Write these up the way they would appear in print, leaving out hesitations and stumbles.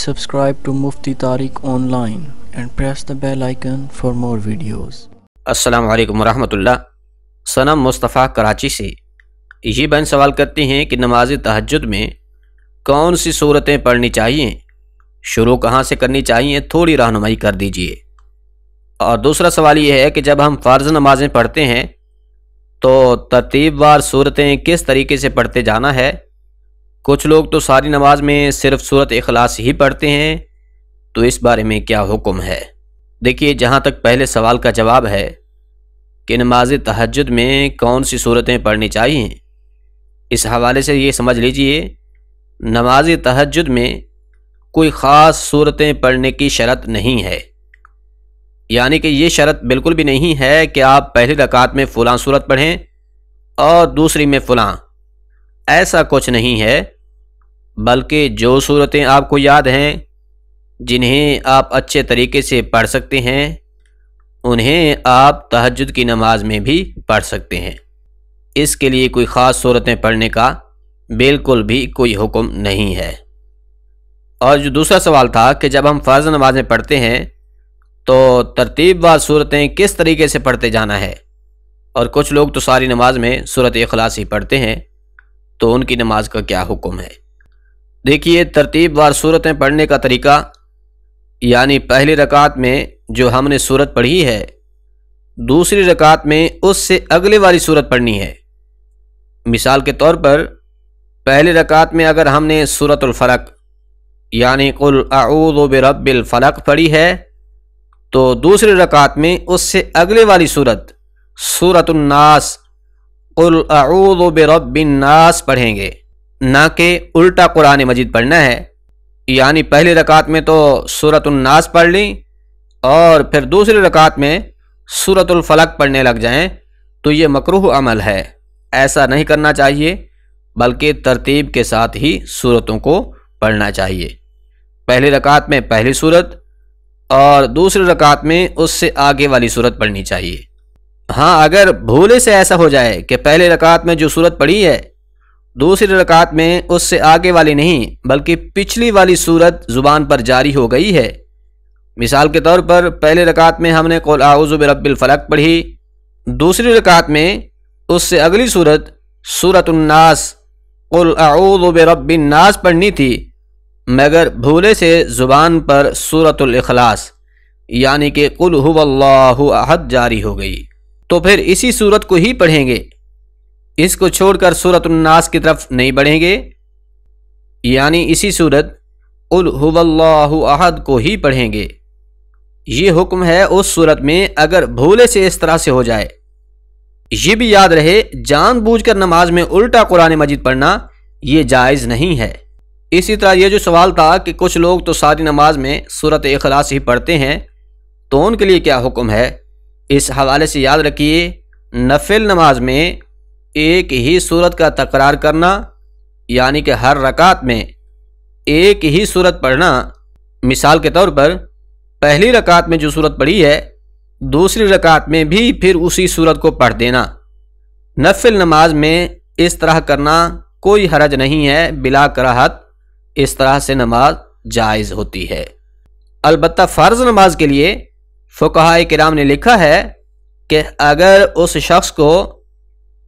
subscribe to Mufti Tariq Online and press the bell icon for more videos. السلام علیکم ورحمۃ اللہ۔ صنم مصطفیٰ کراچی سے یہ بہن سوال کرتی ہیں کہ نماز تہجد میں کون سی صورتیں پڑھنی چاہیے، شروع کہاں سے کرنی چاہیے، تھوڑی رہنمائی کر دیجئے۔ اور دوسرا سوال یہ ہے کہ جب ہم فرض نمازیں پڑھتے ہیں تو ترتیب وار صورتیں کس طریقے سے پڑھتے جانا ہے؟ کچھ لوگ تو ساری نماز میں صرف سورۃ اخلاص ہی پڑھتے ہیں، تو اس بارے میں کیا حکم ہے؟ دیکھیے، جہاں تک پہلے سوال کا جواب ہے کہ نماز تہجد میں کون سی صورتیں پڑھنی چاہیے، اس حوالے سے یہ سمجھ لیجئے نماز تہجد میں کوئی خاص صورتیں پڑھنے کی شرط نہیں ہے، یعنی کہ یہ شرط بالکل بھی نہیں ہے کہ آپ پہلی رکعت میں فلاں صورت پڑھیں اور دوسری میں فلاں، ایسا کچھ نہیں ہے، بلکہ جو صورتیں آپ کو یاد ہیں، جنہیں آپ اچھے طریقے سے پڑھ سکتے ہیں، انہیں آپ تہجد کی نماز میں بھی پڑھ سکتے ہیں۔ اس کے لیے کوئی خاص صورتیں پڑھنے کا بالکل بھی کوئی حکم نہیں ہے۔ اور جو دوسرا سوال تھا کہ جب ہم فرض نمازیں پڑھتے ہیں تو ترتیب وار صورتیں کس طریقے سے پڑھتے جانا ہے، اور کچھ لوگ تو ساری نماز میں سورۃ اخلاص ہی پڑھتے ہیں، تو ان کی نماز کا کیا حکم ہے؟ دیکھیے، ترتیب وار صورتیں پڑھنے کا طریقہ، یعنی پہلی رکعت میں جو ہم نے صورت پڑھی ہے، دوسری رکعت میں اس سے اگلے والی صورت پڑھنی ہے۔ مثال کے طور پر پہلی رکعت میں اگر ہم نے سورۃ الفلق یعنی قل اعوذ برب الفلق پڑھی ہے، تو دوسری رکعت میں اس سے اگلے والی صورت سورۃ الناس قل اعوذ برب الناس پڑھیں گے، نہ کہ الٹا قرآن مجید پڑھنا ہے، یعنی پہلی رکعت میں تو سورۃ الناس پڑھ لیں اور پھر دوسری رکعت میں سورۃ الفلق پڑھنے لگ جائیں، تو یہ مکروہ عمل ہے، ایسا نہیں کرنا چاہیے، بلکہ ترتیب کے ساتھ ہی صورتوں کو پڑھنا چاہیے۔ پہلی رکعت میں پہلی صورت اور دوسری رکعت میں اس سے آگے والی صورت پڑھنی چاہیے۔ ہاں، اگر بھولے سے ایسا ہو جائے کہ پہلے رکعت میں جو صورت پڑھی ہے، دوسری رکعت میں اس سے آگے والی نہیں بلکہ پچھلی والی صورت زبان پر جاری ہو گئی ہے، مثال کے طور پر پہلے رکعت میں ہم نے قل اعوذ برب الفلق پڑھی، دوسری رکعت میں اس سے اگلی صورت سورۃ الناس قل اعوذ برب الناس پڑھنی تھی، مگر بھولے سے زبان پر سورۃ الاخلاص یعنی کہ قل هو اللہ احد جاری ہو گئی، تو پھر اسی صورت کو ہی پڑھیں گے، اس کو چھوڑ کر سورۃ الناس کی طرف نہیں بڑھیں گے، یعنی اسی صورت قل هو اللہ احد کو ہی پڑھیں گے۔ یہ حکم ہے اس صورت میں اگر بھولے سے اس طرح سے ہو جائے۔ یہ بھی یاد رہے، جان بوجھ کر نماز میں الٹا قرآن مجید پڑھنا یہ جائز نہیں ہے۔ اسی طرح یہ جو سوال تھا کہ کچھ لوگ تو ساری نماز میں سورۃ اخلاص ہی پڑھتے ہیں، تو ان کے لیے کیا حکم ہے؟ اس حوالے سے یاد رکھیے، نفل نماز میں ایک ہی صورت کا تکرار کرنا، یعنی کہ ہر رکعت میں ایک ہی صورت پڑھنا، مثال کے طور پر پہلی رکعت میں جو صورت پڑھی ہے، دوسری رکعت میں بھی پھر اسی صورت کو پڑھ دینا۔ نفل نماز میں اس طرح کرنا کوئی حرج نہیں ہے، بلا کراہت اس طرح سے نماز جائز ہوتی ہے۔ البتہ فرض نماز کے لیے فقہائے کرام نے لکھا ہے کہ اگر اس شخص کو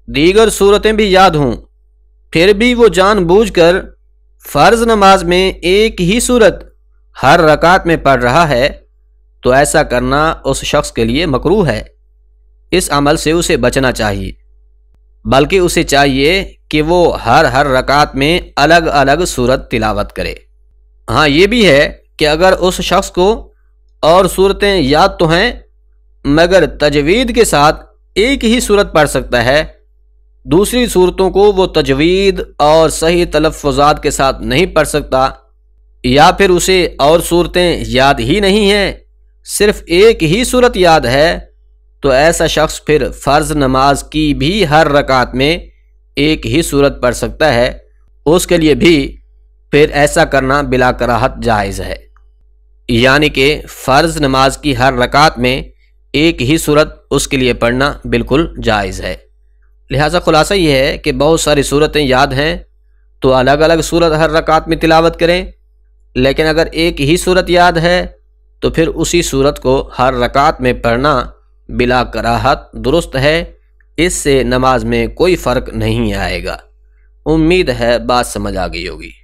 دیگر صورتیں بھی یاد ہوں، پھر بھی وہ جان بوجھ کر فرض نماز میں ایک ہی صورت ہر رکعت میں پڑھ رہا ہے، تو ایسا کرنا اس شخص کے لیے مکروہ ہے، اس عمل سے اسے بچنا چاہیے، بلکہ اسے چاہیے کہ وہ ہر رکعت میں الگ الگ صورت تلاوت کرے۔ ہاں، یہ بھی ہے کہ اگر اس شخص کو اور صورتیں یاد تو ہیں مگر تجوید کے ساتھ ایک ہی صورت پڑھ سکتا ہے، دوسری صورتوں کو وہ تجوید اور صحیح تلفظات کے ساتھ نہیں پڑھ سکتا، یا پھر اسے اور صورتیں یاد ہی نہیں ہیں، صرف ایک ہی صورت یاد ہے، تو ایسا شخص پھر فرض نماز کی بھی ہر رکعت میں ایک ہی صورت پڑھ سکتا ہے، اس کے لیے بھی پھر ایسا کرنا بلا کراہت جائز ہے، یعنی کہ فرض نماز کی ہر رکعت میں ایک ہی صورت اس کے لیے پڑھنا بالکل جائز ہے۔ لہٰذا خلاصہ یہ ہے کہ بہت ساری صورتیں یاد ہیں تو الگ الگ صورت ہر رکعت میں تلاوت کریں، لیکن اگر ایک ہی صورت یاد ہے تو پھر اسی صورت کو ہر رکعت میں پڑھنا بلا کراہت درست ہے، اس سے نماز میں کوئی فرق نہیں آئے گا۔ امید ہے بات سمجھ آ گئی ہوگی۔